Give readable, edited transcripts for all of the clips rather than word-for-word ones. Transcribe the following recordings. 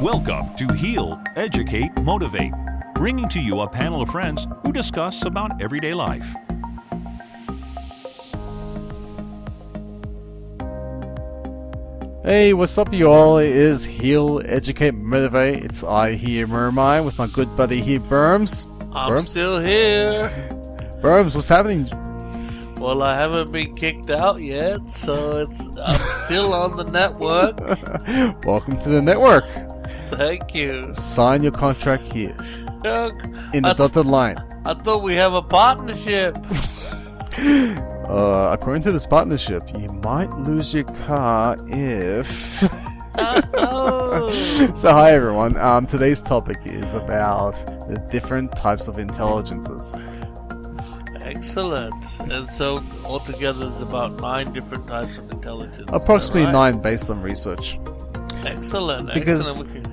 Welcome to Heal, Educate, Motivate, bringing to you a panel of friends who discuss about everyday life. Hey, what's up you all? It is Heal, Educate, Motivate. It's I here, Murakai, with my good buddy here, Burmz. I'm still here. Burmz, what's happening? Well, I haven't been kicked out yet, so I'm still on the network. Welcome to the network. Thank you. Sign your contract here. In the dotted line. I thought we have a partnership. According to this partnership, you might lose your car if... Oh. So hi everyone, today's topic is about the different types of intelligences. Excellent. And so altogether there's about 9 different types of intelligence. Approximately right? 9 based on research. Excellent. Because- Excellent.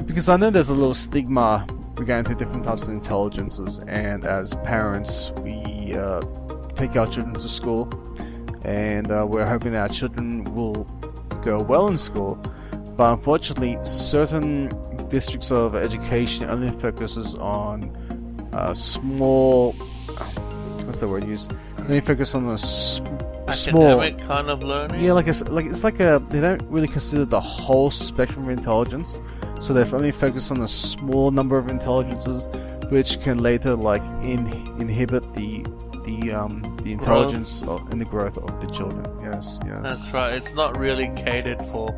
Because I know there's a little stigma regarding to different types of intelligences, and as parents we take our children to school, and we're hoping that our children will go well in school. But unfortunately, certain districts of education only focuses on small... what's the word used? Only focus on the small... Academic kind of learning? Yeah, they don't really consider the whole spectrum of intelligence. So they've only focused on a small number of intelligences, which can later inhibit the intelligence and the growth of the children. Yes. That's right. It's not really catered for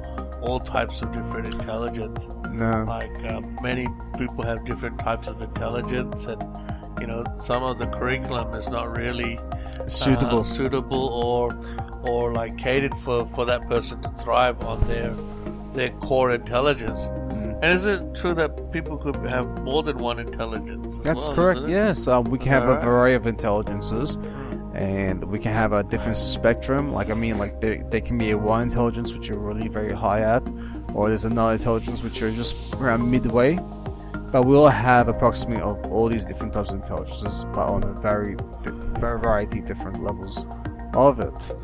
all types of different intelligence. No. Like many people have different types of intelligence, and some of the curriculum is not really suitable or like catered for that person to thrive on their core intelligence. And is it true that people could have more than one intelligence? That's correct. Yes, we can have a variety of intelligences, and we can have a different spectrum. There can be a one intelligence which you're really very high at, or there's another intelligence which you're just around midway. But we'll have approximately of all these different types of intelligences, but on a very variety of different levels of it.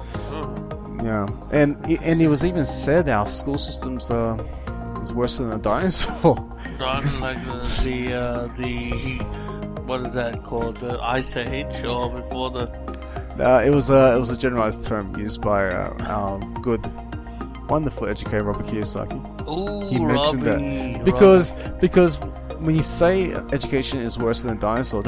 Yeah, and it was even said our school systems is worse than a dinosaur. Like the what is that called? The Ice Age, or before the? It was a generalized term used by our good, wonderful educator Robert Kiyosaki. Ooh, he mentioned Robbie, that because when you say education is worse than the dinosaur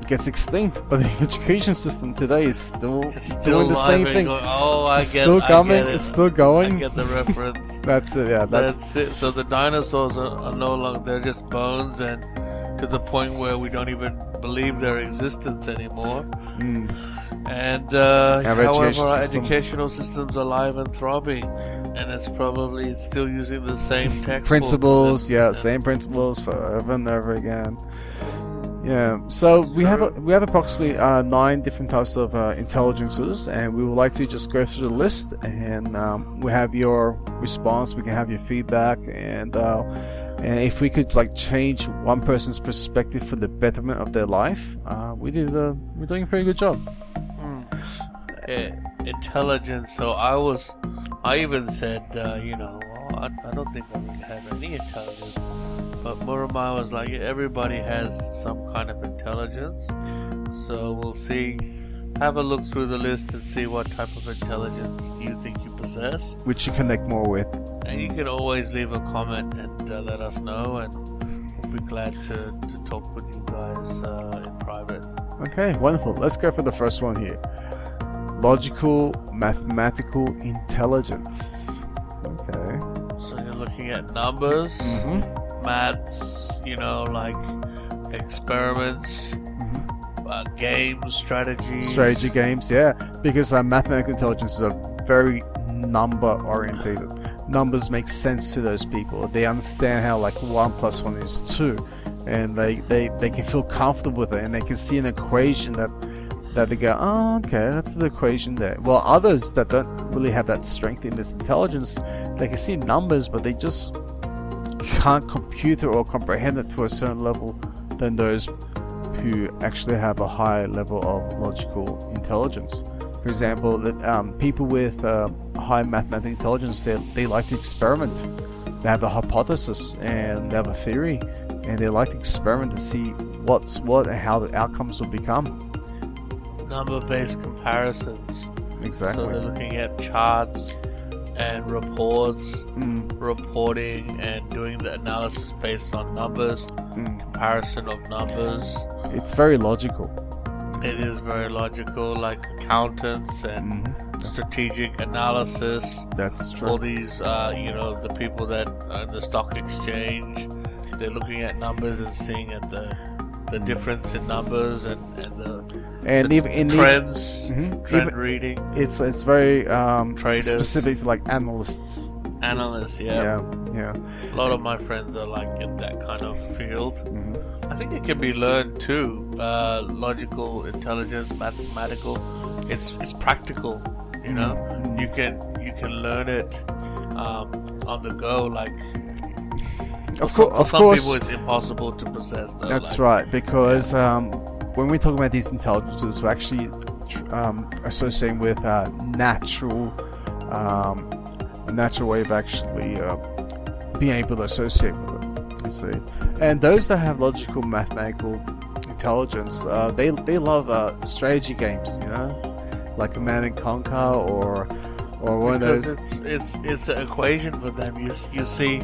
gets extinct, but the education system today is still doing the same thing. I get it. It's still going. I get the reference. That's it. Yeah, that's it. So the dinosaurs are no longer, they're just bones, and to the point where we don't even believe their existence anymore. And however, our educational system's alive and throbbing, and it's probably still using the same textbooks. Principles, same principles forever and over again. Yeah, so we have approximately 9 different types of intelligences, and we would like to just go through the list, and we have your response, we can have your feedback, and if we could change one person's perspective for the betterment of their life, we're doing a pretty good job. Intelligence. So I even said, I don't think I really have any intelligence. But Murakai was like, everybody has some kind of intelligence. So we'll see. Have a look through the list and see what type of intelligence you think you possess. Which you connect more with. And you can always leave a comment and let us know, and we'll be glad to talk with you guys in private. Okay, wonderful. Let's go for the first one here. Logical, mathematical intelligence. Okay. So you're looking at numbers, maths, like experiments, games, strategies. Strategy games, yeah. Because mathematical intelligence is very number-orientated. Numbers make sense to those people. They understand how 1 + 1 is 2, and they can feel comfortable with it, and they can see an equation that they go, oh, okay, that's the equation there. Well, others that don't really have that strength in this intelligence, they can see numbers, but they just can't compute or comprehend it to a certain level than those who actually have a high level of logical intelligence. For example, that people with high mathematical intelligence, they like to experiment. they have a hypothesis and they have a theory, and they like to experiment to see what's what and how the outcomes will become. Number-based comparisons. Exactly. So they're looking at charts and reports, reporting, and doing the analysis based on numbers, comparison of numbers. It's very logical. It is very logical, like accountants and strategic analysis. That's true. All these, the people that are in the stock exchange, they're looking at numbers and seeing at the difference in numbers and the even in trends, trend even, reading. It's very Traders. specific to like analysts. Analysts, yeah. Yeah. A lot of my friends are like in that kind of field. I think it can be learned too. Logical intelligence, mathematical. It's practical. You know, you can learn it on the go. Like, Of some course, people, it's impossible to possess. Though, that's right. Because when we talk about these intelligences, we're actually associating with natural way of actually being able to associate with it. You see, and those that have logical, mathematical intelligence, they love strategy games. You know, like Command and Conquer or one of those. It's an equation for them. You see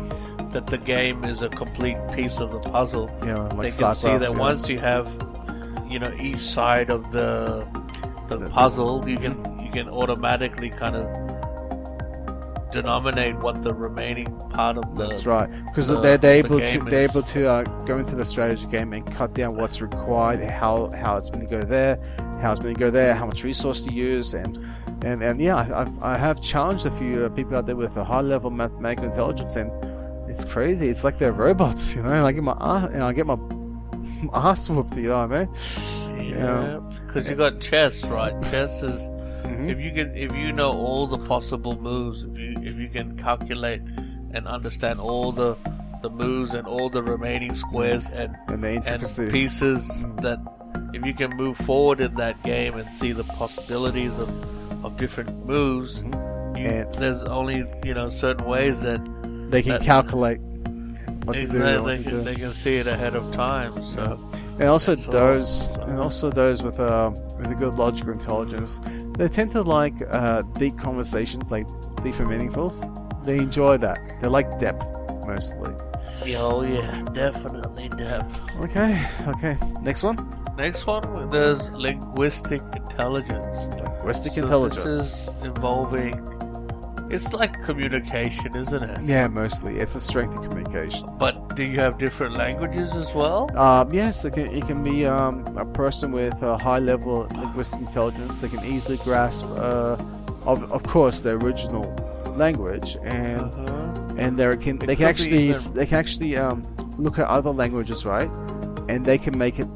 that the game is a complete piece of the puzzle. Like they can see that once you have, each side of the puzzle, you can automatically kind of denominate what the remaining part of the. That's right, because they're able to go into the strategy game and cut down what's required, how it's going to go there, how much resource to use, and yeah, I have challenged a few people out there with a high level mathematical intelligence, and it's crazy. It's like they're robots, Like I get my ass whooped, you know what I mean? Yeah, because you got chess, right? Chess is if you know all the possible moves, if you can calculate and understand all the moves and all the remaining squares and pieces, that if you can move forward in that game and see the possibilities of different moves, there's only certain ways that they can calculate what to do. They can see it ahead of time. So, and also those with a good logical intelligence, they tend to like deep conversations, like deep and meaningful. They enjoy that. They like depth mostly. Oh yeah, definitely depth. Okay. Next one, there's linguistic intelligence. Intelligence. This is involving. It's like communication, isn't it? Yeah, mostly. It's a strength in communication. But do you have different languages as well? Yes, it can be a person with a high level linguistic intelligence. They can easily grasp, of course, the original language, and they can actually look at other languages, right? And they can make it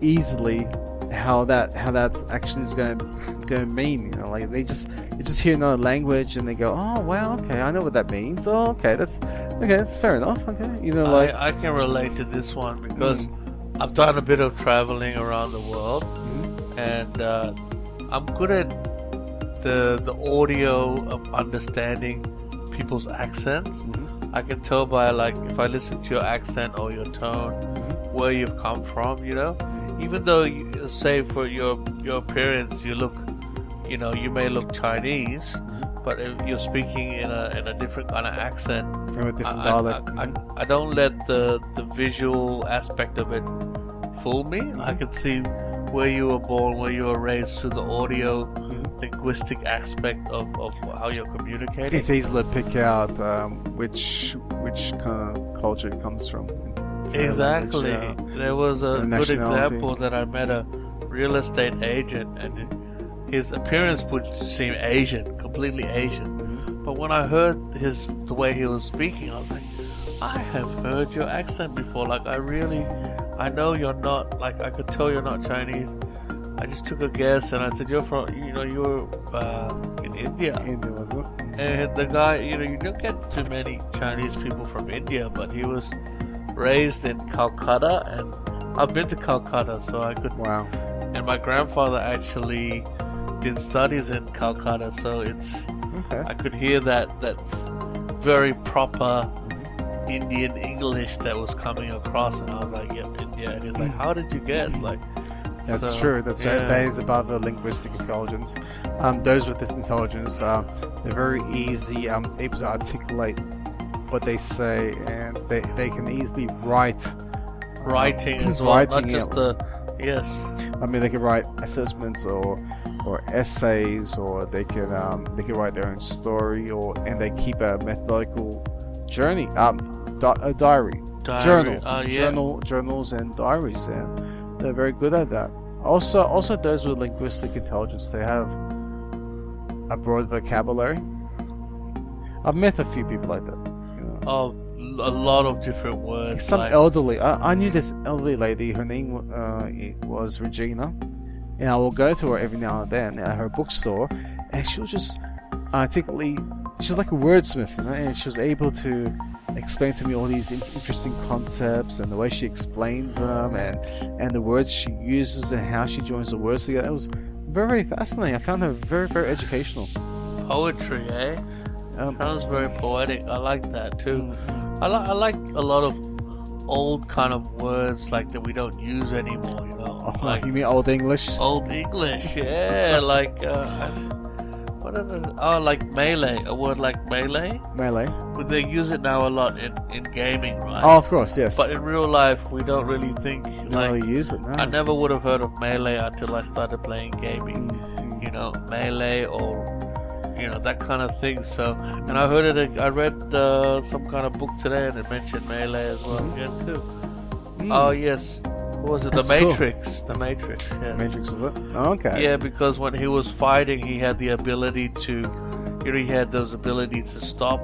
easily how that's actually is going to mean. Like they just hear another language and they go, oh wow, okay, I know what that means. Oh, okay, that's fair enough. Okay, I can relate to this one because I've done a bit of traveling around the world, and I'm good at the audio of understanding people's accents. I can tell by if I listen to your accent or your tone where you've come from. Even though you say for your appearance you look, you may look Chinese, but if you're speaking in a different kind of accent, I don't let the visual aspect of it fool me. I can see where you were born, where you were raised through the audio linguistic aspect of how you're communicating. It's easy to pick out which kind of culture it comes from. Exactly. Language, There was a good example that I met a real estate agent, and his appearance would seem Asian, completely Asian. But when I heard the way he was speaking, I was like, I have heard your accent before. I know you're not. I could tell you're not Chinese. I just took a guess, and I said you're from. You're in India. India, was it? And the guy, you don't get too many Chinese people from India, but he was raised in Calcutta, and I've been to Calcutta, so I could. Wow. And my grandfather actually did studies in Calcutta, so it's. Okay. I could hear that's very proper Indian English that was coming across, and I was like, "Yep, India." And he's like, "How did you guess?" Like, That's so, true. That's yeah. right. That is above the linguistic intelligence. Those with this intelligence, they're very easy, able to articulate what they say, and they can easily write. Writing as well, writing, not just the yes. I mean, they can write assessments or essays, or they can write their own story, and they keep a methodical journey, a diary, journal, Yeah. journals and diaries, and they're very good at that. Also those with linguistic intelligence, they have a broad vocabulary. I've met a few people like that. You know. Oh, a lot of different words. Some like, elderly. I knew this elderly lady. Her name was Regina, and I will go to her every now and then at her bookstore, and she'll just articulate. She's like a wordsmith, you know, and she was able to explain to me all these interesting concepts and the way she explains them, and the words she uses and how she joins the words together. It was very, very fascinating. I found her very, very educational. poetry, eh? Sounds very poetic. I like that too. I like a lot of old kind of words like that we don't use anymore. You know, like You mean Old English? Old English, yeah. Like what are the, like melee, a word like melee. Melee. But they use it now a lot in gaming, right? Oh, of course, yes. But in real life, we don't really think. you don't Like, really use it, no. I never would have heard of melee until I started playing gaming. You know, melee or that kind of thing. So, and I heard it. I read some kind of book today, and it mentioned melee as well again too. Oh yes, what was it? That's The cool. Matrix. The Matrix. Yes. Matrix, was it? Okay. Yeah, because when he was fighting, he had the ability to, he had those abilities to stop,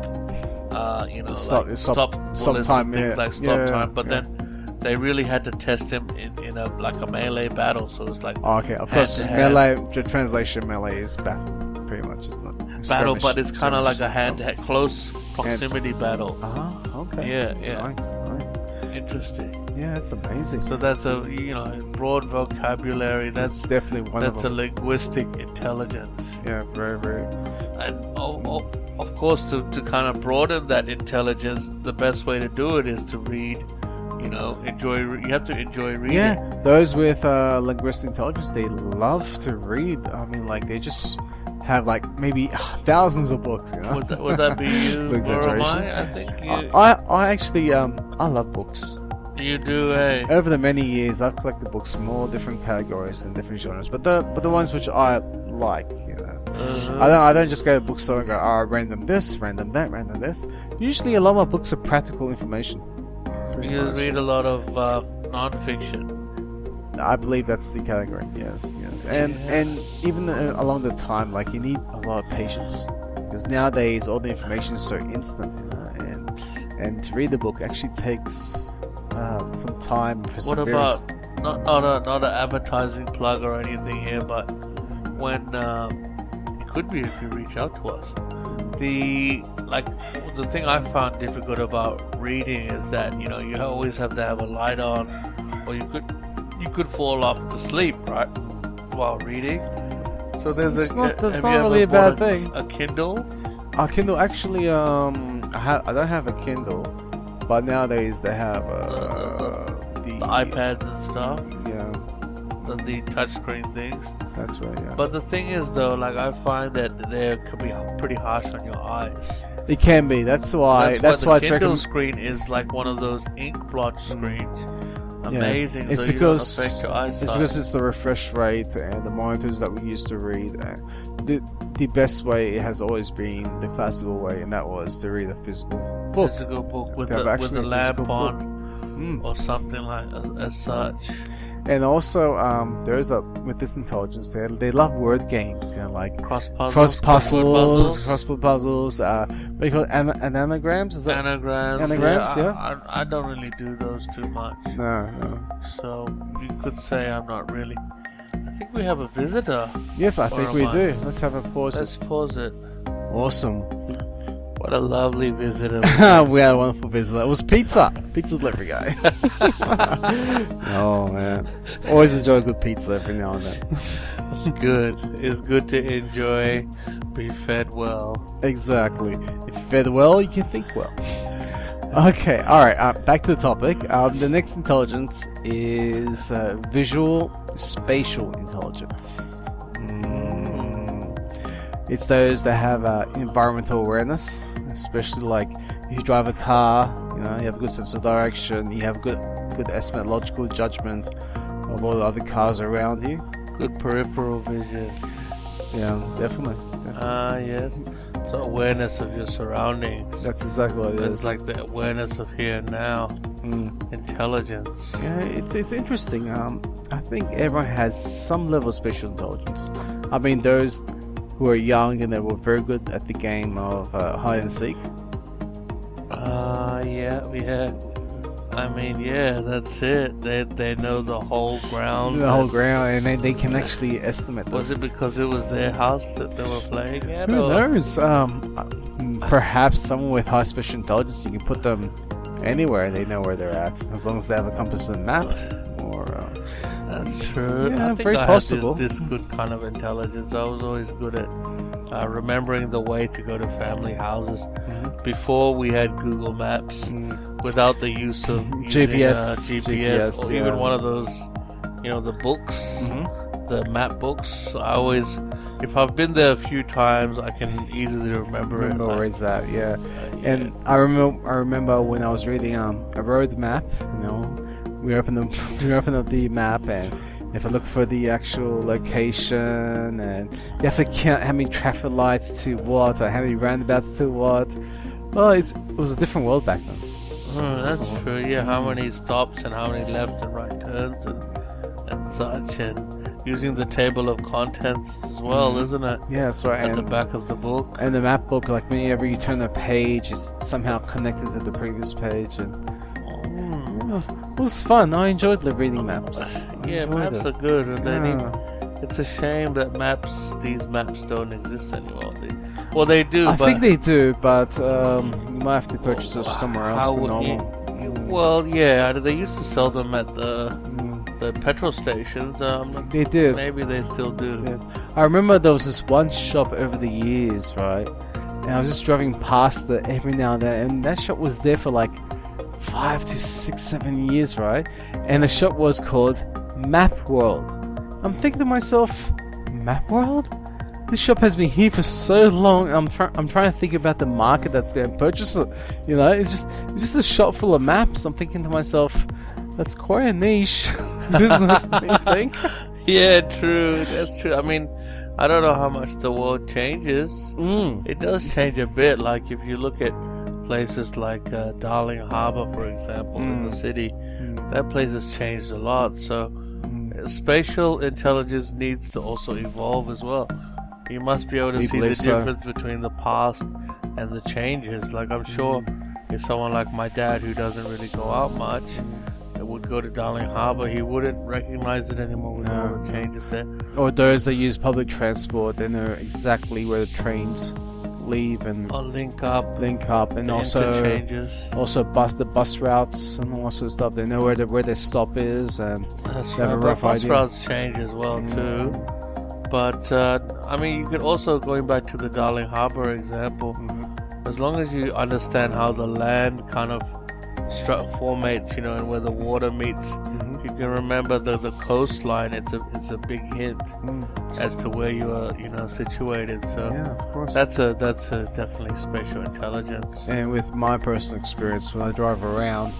Stop bullets time, and things yeah. like stop Yeah, time. But yeah. then they really had to test him in a melee battle. So it's like Oh, okay, of course, hand-to-hand. melee, the translation melee is battle, pretty much, isn't it? battle, Skirmish, but it's kind of skirmish. like a hand-to-hand, close proximity battle. Okay. Yeah. Nice. Interesting. Yeah, that's amazing. So that's a broad vocabulary. That's That's definitely one that's a of them. linguistic intelligence. Yeah, very, very. And of course, to kind of broaden that intelligence, the best way to do it is to read. You have to enjoy reading. Yeah, those with linguistic intelligence, they love to read. I mean, like, they just have, like, maybe thousands of books, you know? Would that be you, No exaggeration. Muramai? I think you, I actually, I love books. you do, eh? Over the many years, I've collected books from all different categories and different genres, but the ones which I like, you know. I don't just go to a bookstore and go, random this, random that, random this. Usually, a lot of my books are practical information. Pretty You much. read a lot of non-fiction. I believe that's the category. Yes. And even along the time, like, you need a lot of patience, because nowadays all the information is so instant, you know, and to read the book actually takes some time. What about perseverance. not an advertising plug or anything here, but when it could be if you reach out to us. The thing I found difficult about reading is that you always have to have a light on, or you could fall off to sleep, right, while reading. So That's not have you really a ever bad bought thing. A Kindle. A Kindle, actually, I don't have a Kindle, but nowadays they have The iPads and stuff, Yeah, the touchscreen things. that's right. Yeah, But the thing is, though, like, I find that they could be pretty harsh on your eyes. it can be. That's why. That's why the it's Kindle recommended. screen is like one of those ink blotch screens. Amazing. It's so you because don't affect your eyesight. it's because it's the refresh rate and the monitors that we used to read. The best way has always been the classical way, and that was to read a physical book. Physical book with To have the actually a lamp physical on or something like as such. And also, there is with this intelligence, they love word games, you know, like Cross puzzles. crossword puzzles. What do you call it? Anagrams? Is that? Anagrams. yeah. I don't really do those too much. No. So you could say I'm not really. I think we have a visitor. Yes, I think we am I? do. Let's have a pause. Let's pause it. Awesome. What a lovely visitor. We had a wonderful visitor. It was pizza delivery guy. Oh man, always enjoy a good pizza every now and then. It's good. It's good to enjoy. Be fed well. Exactly. If you fed well, you can think well. Okay, alright, back to the topic. The next intelligence is visual spatial intelligence. It's those that have environmental awareness, especially like if you drive a car, you have a good sense of direction, you have good estimate, logical judgment of all the other cars around you. Good peripheral vision. Yeah, definitely. Yes. So awareness of your surroundings. That's exactly what it is. It's like the awareness of here and now. Intelligence. Yeah, it's interesting. I think everyone has some level of spatial intelligence. I mean, those who are young and they were very good at the game of hide and seek. Yeah. I mean, yeah, that's it. They know the whole ground. The whole ground, and they can actually estimate them. Was it because it was their house that they were playing at? Who knows? Perhaps someone with high spatial intelligence, you can put them anywhere and they know where they're at, as long as they have a compass and map. Or that's true. Yeah, I think very I possible. had this good kind of intelligence. I was always good at remembering the way to go to family houses. Before we had Google Maps, without the use of GPS, or even one of those, the books, the map books. I always, if I've been there a few times, I can easily remember it. Where it's at, yeah. And I remember when I was reading a road map. We open up the map, and if I look for the actual location, and you have to count how many traffic lights to what, or how many roundabouts to what. Well, it was a different world back then. That's true. Yeah, how many stops and how many left and right turns and such, and using the table of contents as well, isn't it? Yeah, that's right. At the back of the book. And the map book, like whenever you turn a page, is somehow connected to the previous page, and it was fun. I enjoyed reading maps. Yeah, maps are good. It's a shame that these maps don't exist anymore. They do. I think they do, but you might have to purchase them somewhere else. Well, yeah, they used to sell them at the petrol stations. They did. Maybe they still do. Yeah. I remember there was this one shop over the years, right? And I was just driving past it every now and then, and that shop was there for like 5 to 6, 7 years, right? And the shop was called Map World. I'm thinking to myself, Map World? This shop has been here for so long. I'm trying to think about the market that's going to purchase it. It's just a shop full of maps. I'm thinking to myself, that's quite a niche business. Do you think? Yeah, true. That's true. I mean, I don't know how much the world changes. It does change a bit. Like if you look at places like Darling Harbour, for example, in the city, that place has changed a lot. So spatial intelligence needs to also evolve as well. You must be able to see the difference between the past and the changes. Like I'm sure if someone like my dad, who doesn't really go out much, would go to Darling Harbour, he wouldn't recognize it anymore with all the changes there. Or those that use public transport, they know exactly where the trains leave and link up, and also the bus routes and all sorts of stuff. They know where their stop is, and that's they have a rough bus idea. routes change as well too. But I mean, you could also, going back to the Darling Harbour example, as long as you understand how the land kind of formates, and where the water meets, you can remember the coastline. It's a big hint as to where you are, situated. So yeah, of course. That's a definitely spatial intelligence. And with my personal experience, when I drive around,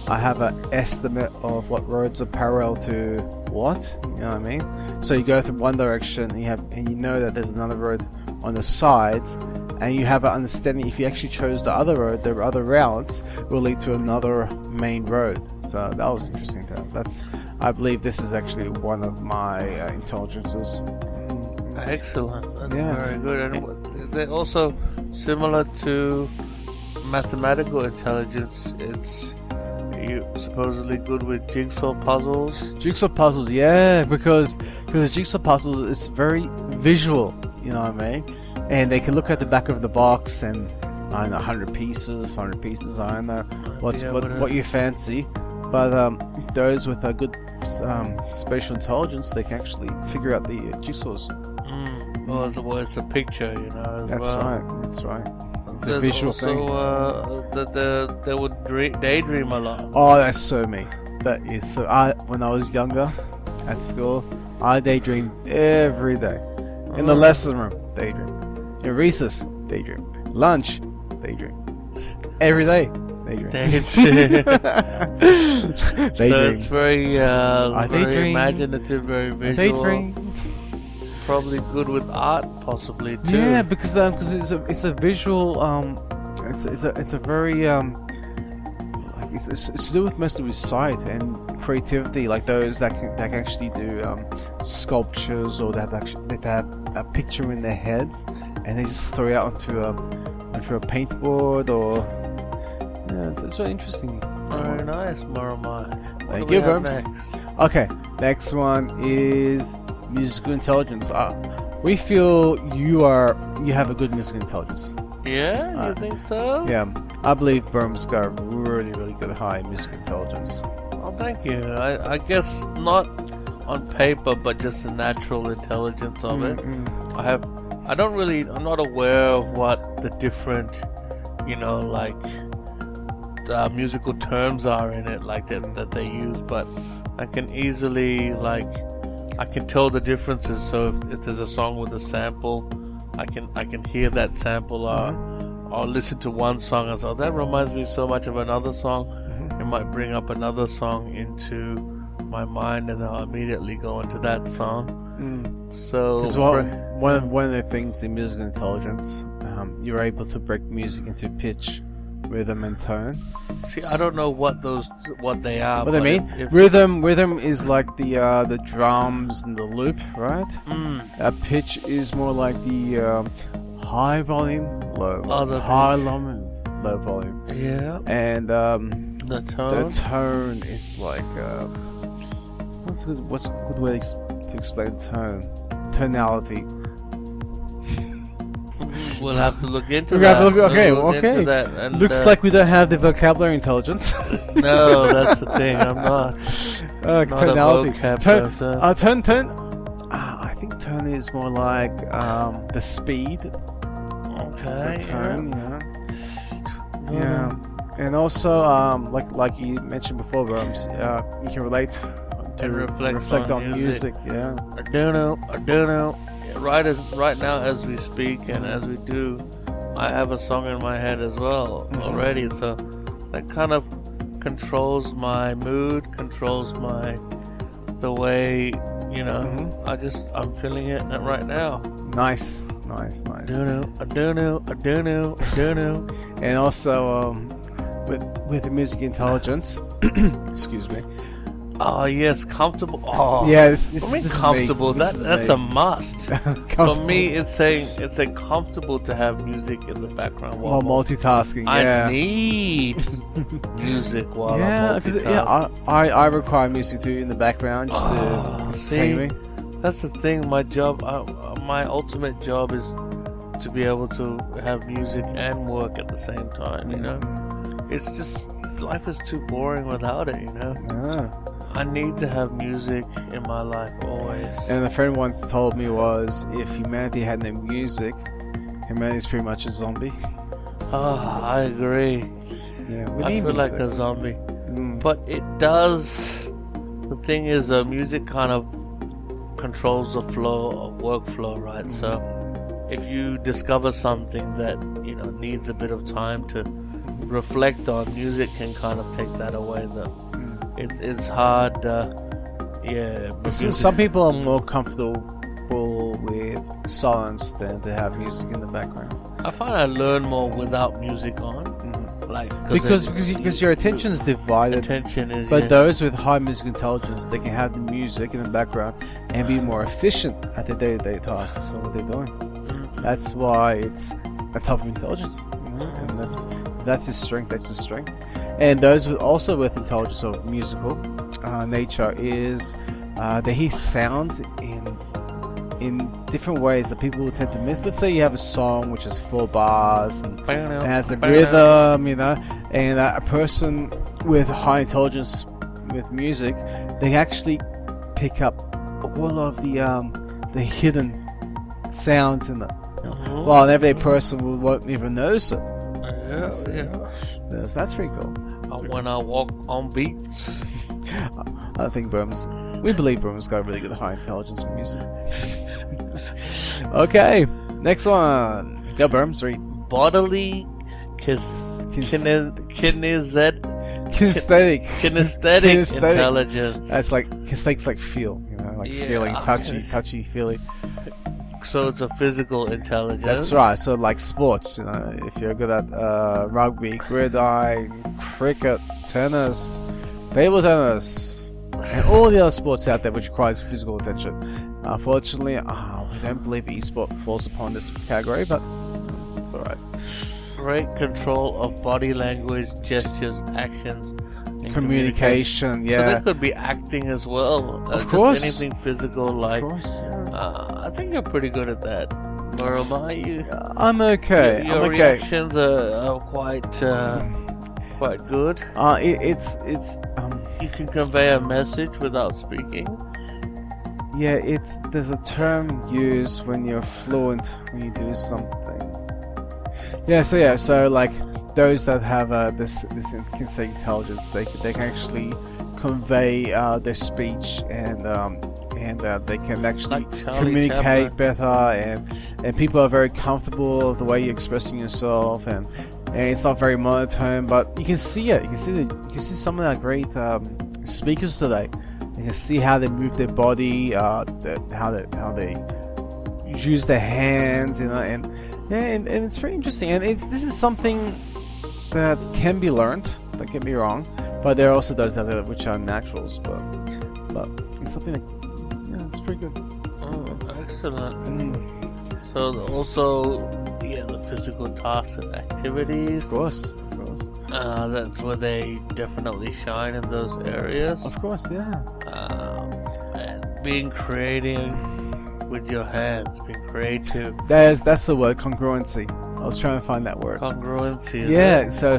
I have an estimate of what roads are parallel to what. You know what I mean? So you go through one direction, and you know that there's another road on the sides, and you have an understanding if you actually chose the other road, the other routes will lead to another main road. So that was interesting. I believe this is actually one of my intelligences. Excellent. That's very good. And they're also similar to mathematical intelligence. It's supposedly good with jigsaw puzzles. Jigsaw puzzles, yeah, because the jigsaw puzzle is very visual. You know what I mean? And they can look at the back of the box and, I don't know, 100 pieces, 500 pieces, I don't know what you fancy. But those with a good spatial intelligence, they can actually figure out the jigsaws. Well, it's a picture, That's right. It's a there's visual also, thing. that they would daydream a lot. Oh, that's so me. That is so. When I was younger, at school, I daydreamed every day. In the lesson room, daydream. In recess, daydream. Lunch, daydream. Every day, daydream. Daydream. So Daydream. it's very, very daydream. imaginative, very visual. Daydream. Probably good with art, possibly too. Yeah, because it's a visual it's a very like it's to do with mostly with sight and creativity, like those that can actually do sculptures, or they have a picture in their heads and they just throw it out onto a paintboard, or it's very interesting. Very nice, Muramai. What Thank do we you, have Burmz. next? Okay, next one is musical intelligence. We feel you have a good musical intelligence. Yeah, you think so? Yeah, I believe Burmz got really, really good high musical intelligence. Oh, thank you. I guess not on paper, but just the natural intelligence of it. I'm not aware of what the different, like musical terms are in it, like that they use, but I can easily, I can tell the differences. So if there's a song with a sample, I can hear that sample, or listen to one song and say, oh, that reminds me so much of another song. It might bring up another song into my mind, and I'll immediately go into that song. So Because one of the things in musical intelligence, you're able to break music into pitch, rhythm, and tone. see, I don't know what they are. What I but mean, if- rhythm is like the drums and the loop, right? Pitch is more like the high volume, low, Oh, the high pitch. volume, low volume, Yeah, and the tone. the tone is like what's a good way to explain tone? Tonality. We'll have to look into We that. have to look- okay, We'll look into okay. that, and, Looks like we don't have the vocabulary intelligence. no, that's the thing. I'm not. Not tonality. a vocab Tone. person. Tone. I think tone is more like the speed. Okay. The tone, Yeah. yeah. And also, like you mentioned before, Burmz, you can relate to And reflect on music. Yeah. I don't know. Right now, as we speak and as we do, I have a song in my head as well already. So that kind of controls my mood, controls the way I'm feeling it right now. Nice. I don't know. And also, with the music intelligence, excuse me. Oh yes, comfortable. Oh Yeah, this for me, is comfortable. me. This is That's me. a must. For Comfortable. me, it's a comfortable to have music in the background While multitasking. I Yeah. need music while Yeah, I'm because multitasking. I require music too in the background just to entertain me. That's the thing. My job, my ultimate job is to be able to have music and work at the same time. It's just life is too boring without it. Yeah. I need to have music in my life always. And a friend once told me was, if humanity had no music, humanity's pretty much a zombie. Oh, I agree. Yeah, we I need feel like music. a zombie. Mm. But it does. The thing is, music kind of controls the flow of workflow, right? So if you discover something that needs a bit of time to reflect on, music can kind of take that away. It's hard. Some people are more comfortable with silence than to have music in the background. I find I learn more without music on, like Because your attention is divided. attention is. But those with high musical intelligence, they can have the music in the background and be more efficient at their day-to-day tasks and what they're doing. That's why it's a type of intelligence, and that's his strength. That's his strength. And those with intelligence of musical nature is they hear sounds in different ways that people tend to miss. Let's say you have a song which is 4 bars and it has a rhythm, and a person with high intelligence with music, they actually pick up all of the hidden sounds in it. Well, an everyday person won't even notice it. Yeah. That's pretty cool. When I walk on beats. I think we believe Burmz got a really good high intelligence music. Okay, next one. Go Burmz, read. Bodily Kinesthetic intelligence. That's like kinesthetics, like feel, like feeling, touchy feeling. So it's a physical intelligence. That's right. So like sports, if you're good at rugby, gridiron, cricket, tennis, table tennis, and all the other sports out there which requires physical attention. Unfortunately, we don't believe esport falls upon this category, but it's alright. Great control of body language, gestures, actions, and Communication, yeah. So that could be acting as well. Of course. Just anything physical, like. Of course, yeah. I think you're pretty good at that. Murakai, I'm okay. Your I'm okay. reactions are quite good. It's You can convey a message without speaking. yeah. There's a term used when you're fluent when you do something. So like those that have this kinesthetic intelligence, they can actually convey their speech and they can actually Like communicate Chaplin. better, and people are very comfortable with the way you're expressing yourself, and it's not very monotone, but you can see it. You can see some of our great speakers today. You can see how they move their body, how they use their hands, and it's very interesting. And this is something that can be learned. Don't get me wrong, but there are also those other which are naturals. But it's something that it's pretty good. Oh, excellent. So also, the physical tasks and activities. Of course. That's where they definitely shine in those areas. Of course, yeah. And being creative with your hands, being creative. That's the word, congruency. I was trying to find that word. Congruency. Yeah. So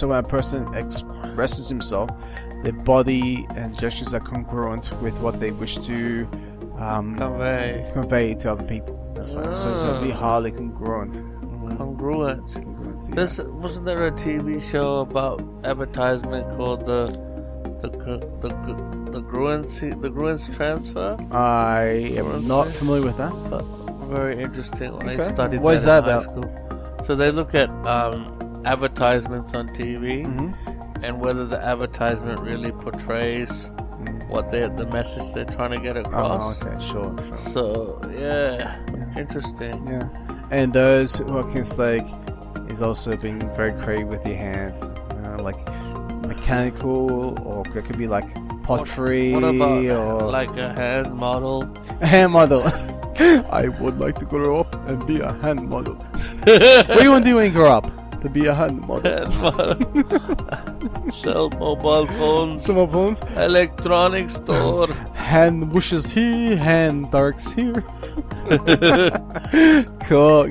when a person expresses himself, their body and gestures are congruent with what they wish to convey to other people. That's right. So it'll be highly congruent. Congruent. Congruency, Wasn't there a TV show about advertisement called the Gruence transfer? I am not familiar with that, but Very interesting. When I Okay. studied What is that in that high school. So they look at advertisements on TV and whether the advertisement really portrays what the message they're trying to get across. okay, sure. So interesting. Yeah, and those who are kinesthetic is also being very creative with your hands, like mechanical, or it could be like pottery, What about or like a hand model? a hand model. I would like to grow up and be a hand model. What do you want to do when you grow up? To be a hand model. Hand model. Sell mobile phones. Some of phones. Electronic store. Hand bushes here, hand darks here. Cool.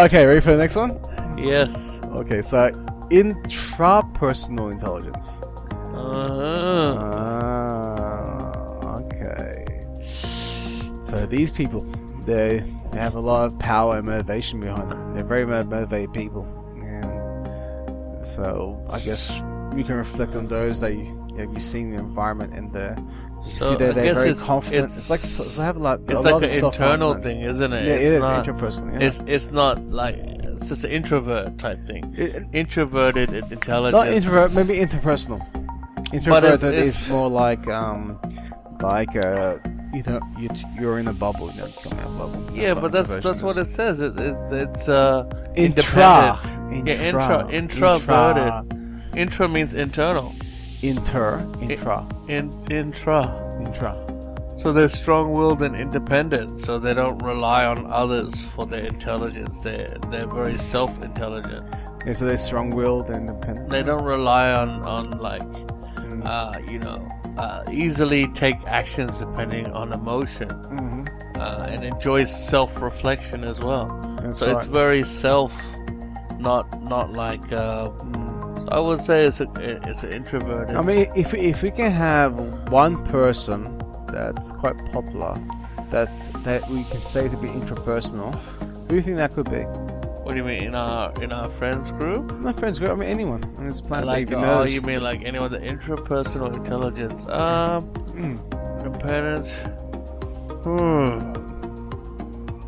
Okay, ready for the next one? Yes. Okay, so intrapersonal intelligence. Okay. So these people, they have a lot of power and motivation behind them. They're very motivated people, and so I guess we can reflect on those that you see in the environment, and you So see that I they're guess very it's- confident. it's- It's like they have like It's a lot like of an internal self-confidence. thing, isn't it? Yeah, It's it is not. interpersonal. Yeah. It's not like it's just an introvert type thing. Introverted intelligence. Not introvert, maybe interpersonal. Introverted is more like you're in a bubble, you don't come out of a bubble. That's what it says. It's Intra. independent. Introverted. Intra means internal. Intra. Intra. So they're strong-willed and independent. So they don't rely on others for their intelligence. They're very self-intelligent. Yeah, so they're strong-willed and independent. They don't rely on easily take actions depending on emotion, and enjoys self-reflection as well. That's So right. it's very self, not like. I would say it's an introverted. I mean, if we can have one person that's quite popular that we can say to be intrapersonal, who do you think that could be? What do you mean, in our friends group? Not friends group. I mean anyone on this planet. Like, that even oh, knows. you mean like anyone with intrapersonal intelligence? Independence.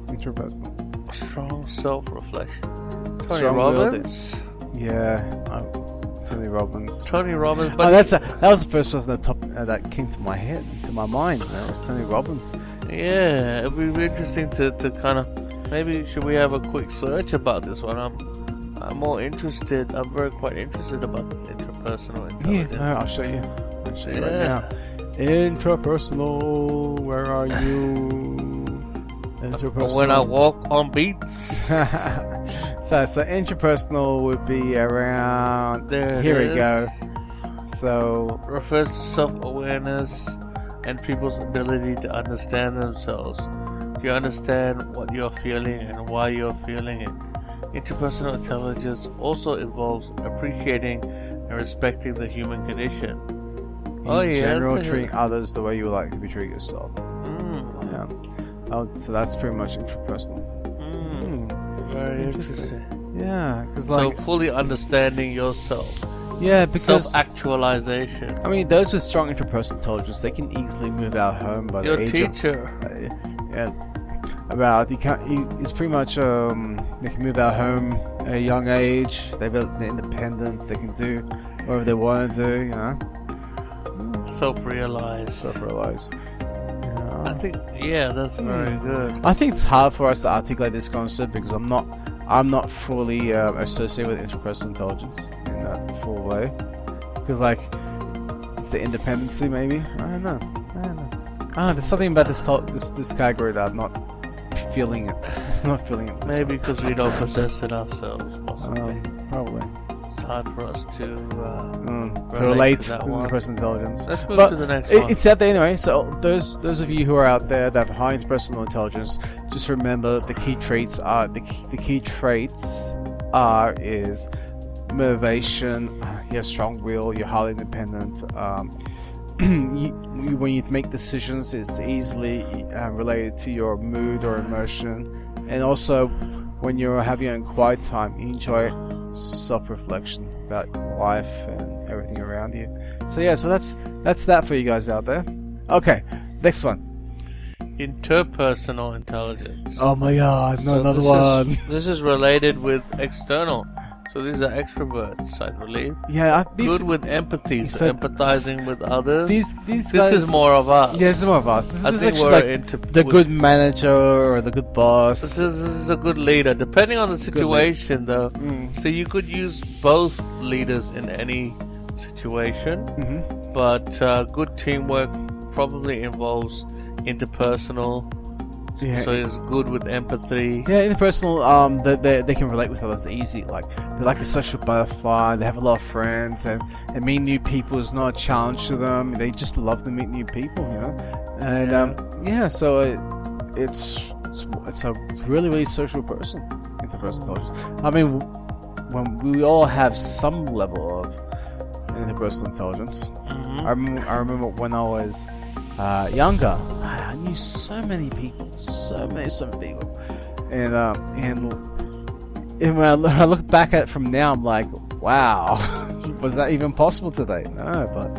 Intrapersonal. Strong self-reflection. Tony Strong-willed. Robbins. Yeah, Tony Robbins. Tony Robbins. But That was the first person that came to my head, to my mind. That was Tony Robbins. yeah, it'd be interesting to kind of. Maybe should we have a quick search about this one? I'm more interested. I'm quite interested about this interpersonal intelligence. Yeah, I'll show you. Right now. Intrapersonal, where are you? Interpersonal. When I walk on beats. so interpersonal would be around. There it Here we is. go. So Refers to self-awareness and people's ability to understand themselves. You understand what you're feeling and why you're feeling it. Interpersonal intelligence also involves appreciating and respecting the human condition. in general, treating others the way you would like to be treated yourself. Yeah. So that's pretty much intrapersonal. Very interesting. Yeah, because So fully understanding yourself. yeah, because Self-actualization. I mean, those with strong interpersonal intelligence, they can easily move out home by Your the age teacher. of it's pretty much they can move out home at a young age. They're independent. They can do whatever they want to do. You know, Self-realized. self-realize. I think, yeah, that's very good. I think it's hard for us to articulate this concept because I'm not fully associated with interpersonal intelligence in that full way. Because it's the independency, maybe. I don't know. There's something about this category that I'm not feeling it. I'm not feeling it. Maybe because we don't possess it ourselves, possibly. Probably. It's hard for us to relate to to that one. interpersonal intelligence. Let's move But to the next one. it's out there anyway. So those of you who are out there that have high interpersonal intelligence, just remember the key traits are is motivation. You have strong will. You're highly independent. When you make decisions, it's easily related to your mood or emotion, and also when you're having your own quiet time, you enjoy self-reflection about life and everything around you. So yeah, so that's that for you guys out there. Okay, next one. Interpersonal intelligence. Oh my god, no, So another this one. This is related with external. So these are extroverts, I believe. Yeah, Good with empathy, so so- empathizing with others. these This guys. is more of us. Yeah, this is more of us. This I is think actually we're like into the good manager or the good boss. This is a good leader, depending on the situation, though. So you could use both leaders in any situation, but good teamwork probably involves interpersonal. Yeah. So it's good with empathy. Yeah, interpersonal, they can relate with others easy. Like they're like a social butterfly. They have a lot of friends, and meeting new people is not a challenge to them. They just love to meet new people, you know. And so it's a really really social person. Interpersonal intelligence. I mean, when we all have some level of interpersonal intelligence. I remember when I was younger, I knew so many people, so many people, and when I look back at it from now, I'm like, wow, was that even possible today? No, but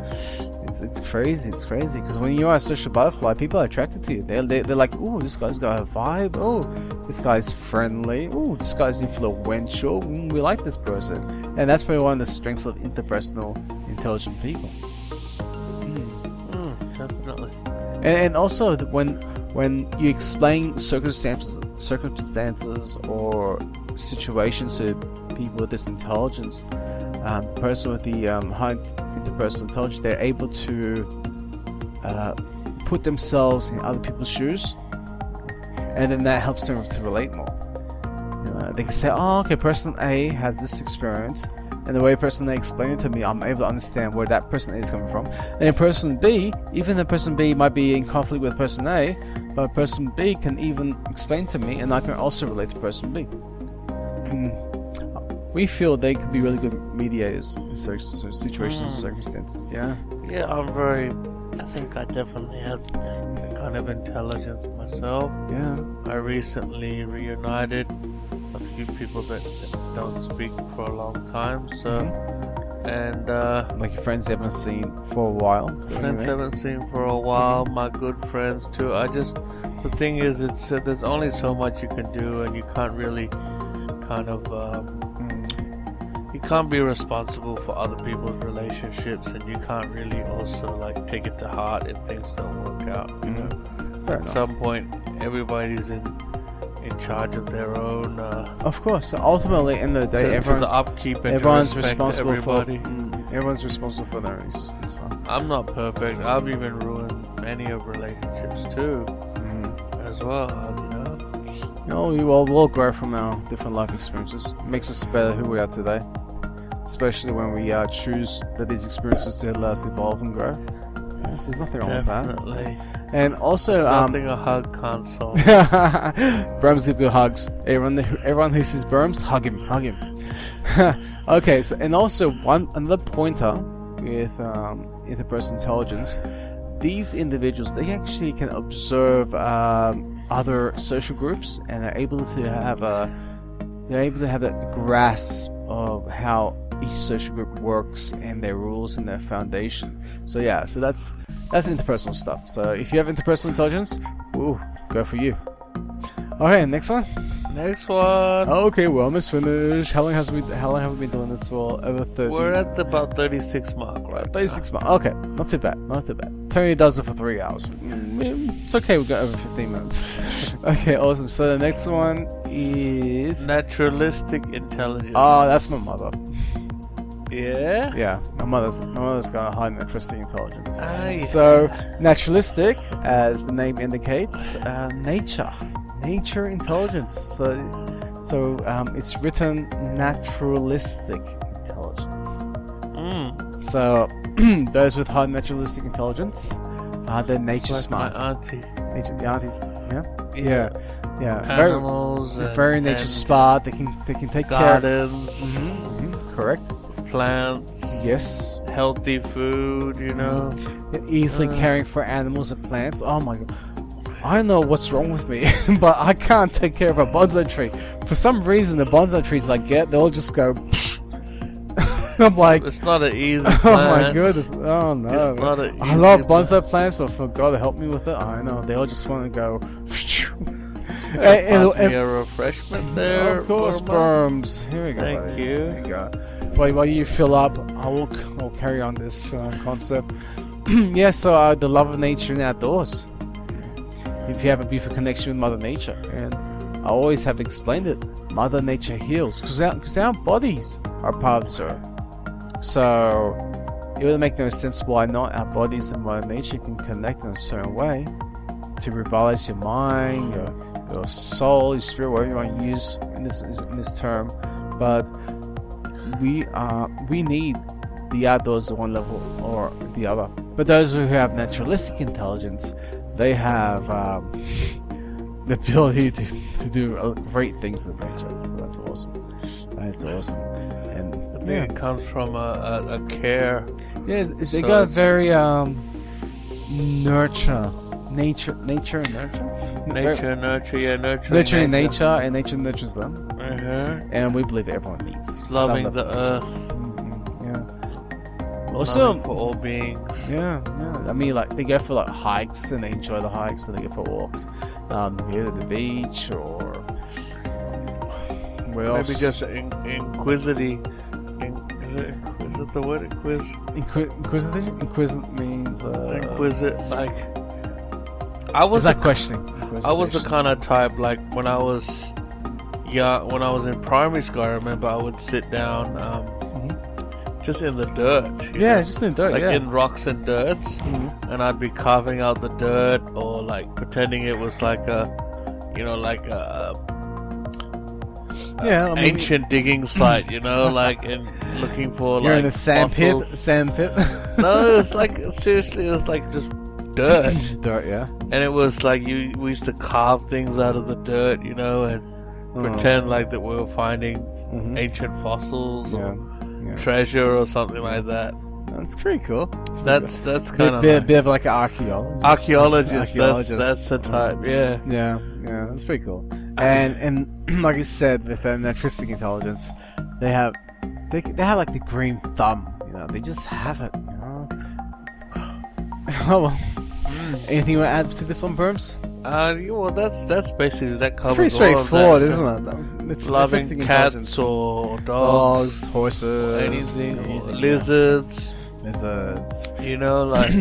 it's crazy. It's crazy because when you are a social butterfly, people are attracted to you. They're like, oh, this guy's got a vibe. Oh, this guy's friendly. Oh, this guy's influential. We like this person, and that's probably one of the strengths of interpersonal intelligent people. Definitely. And also when you explain circumstances or situations to people with this intelligence, person with the high interpersonal intelligence, they're able to put themselves in other people's shoes, and then that helps them to relate more. You know, they can say, oh, okay, person A has this experience, and the way person A explained it to me, I'm able to understand where that person A is coming from. And then person B, even though person B might be in conflict with person A, but person B can even explain to me, and I can also relate to person B. We feel they could be really good mediators in certain situations and circumstances. Yeah. Yeah, I think I definitely have that kind kind of intelligence myself. Yeah. I recently reunited a few people that don't speak for a long time. So, and Like your friends you haven't seen for a while. So friends haven't seen for a while. My good friends too. The thing is, it's there's only so much you can do, and you can't really kind of you can't be responsible for other people's relationships, and you can't really also like take it to heart if things don't work out. You know, Fair at enough. some point, everybody's in charge of their own. Of course. So ultimately, in the day, to everyone's the upkeep and everyone's to respect responsible everybody. for everyone's responsible for their own existence. So. I'm not perfect. I've even ruined many of relationships too, as well. You know. We'll grow from our different life experiences. Makes us better who we are today. Especially when we choose that these experiences to let us evolve and grow. Yes, there's nothing wrong with that. Definitely. And also, Nothing a hug can't solve. Burmz give you hugs. Everyone who sees Burmz, hug him. Okay, so and also another pointer with interpersonal intelligence. These individuals, they actually can observe other social groups, and are able to have that grasp of how each social group works and their rules and their foundation. So yeah, so that's interpersonal stuff. So if you have interpersonal intelligence, ooh, go for you. Okay, next one. Next one. Okay, we're almost finished. How long have we been doing this for? Over 30. We're at about 36 mark, right? 36 months. Okay, not too bad. Tony does it for 3 hours. It's okay. We got over 15 minutes. Okay, awesome. So the next one is Naturalistic intelligence. oh, that's my mother. Yeah. Yeah, my mother's got a high naturalistic intelligence. Ah, yeah. So naturalistic, as the name indicates, nature intelligence. So it's written naturalistic intelligence. So those with high naturalistic intelligence, they're nature Like smart. my auntie. The aunties, yeah. Animals. Very nature and smart. They can take care. gardens. Correct. Plants. Yes. Healthy food. You know. They're easily caring for animals and plants. Oh my god. I don't know what's wrong with me, but I can't take care of a bonsai tree. For some reason, the bonsai trees I get, they'll just go. I'm like, It's not an easy oh plant. my goodness, oh no. It's not an I love easy bonsai plants, but for God to help me with it, I know they all just want to go. Pass me a refreshment there. Of course, Burma. Burmz. Here we go. Thank buddy. you. There you go. While you fill up, I'll carry on this concept. Yeah, so the love of nature and outdoors. If you have a beautiful connection with Mother Nature, and I always have explained it, Mother Nature heals because our bodies are part of this earth. So it would make no sense why not our bodies and Mother Nature can connect in a certain way to revitalize your mind, your soul, your spirit, whatever you want to use in this term. But we need the outdoors at one level or the other. But those who have naturalistic intelligence, they have the ability to do great things with nature. So that's awesome. That's awesome. And I think it comes from a care. yes, they So got it's- very nature and nurture. Nature, nurture, yeah, Nurturing nature, and nature nurtures them. And we believe everyone needs Loving some the of nature. earth. Yeah. Also, Loving for all beings. yeah. I mean, like they go for like hikes and they enjoy the hikes, so they go for walks, either to the beach or where else? Maybe just inquisitive. Is it the word Inquisitive. Inquisitive means Inquisit, like. Is that questioning? I was the kind of type, like when I was young, when I was in primary school, I remember I would sit down just in the dirt. you Yeah, know, just in dirt. like yeah. in rocks and dirts, and I'd be carving out the dirt or like pretending it was like a Yeah, I mean, ancient digging site, like and looking for you're like in a sand fossils. pit. No, it's like seriously, it was like just dirt. Dirt, yeah. And it was like we used to carve things out of the dirt, and pretend like that we were finding ancient fossils or treasure or something like that. That's pretty cool. That's kind of bit of like an archaeologist. Archaeologist. That's the type. Yeah. Yeah, that's pretty cool. And like I said, with naturalistic intelligence, they have like the green thumb. You know, they just have it. You know. Oh well. Anything you want to add to this one, Burmz? Well, that's basically that It's covers pretty all of straightforward, that. isn't it? Loving cats or dogs, horses, anything, or lizards. Lizards. You know, like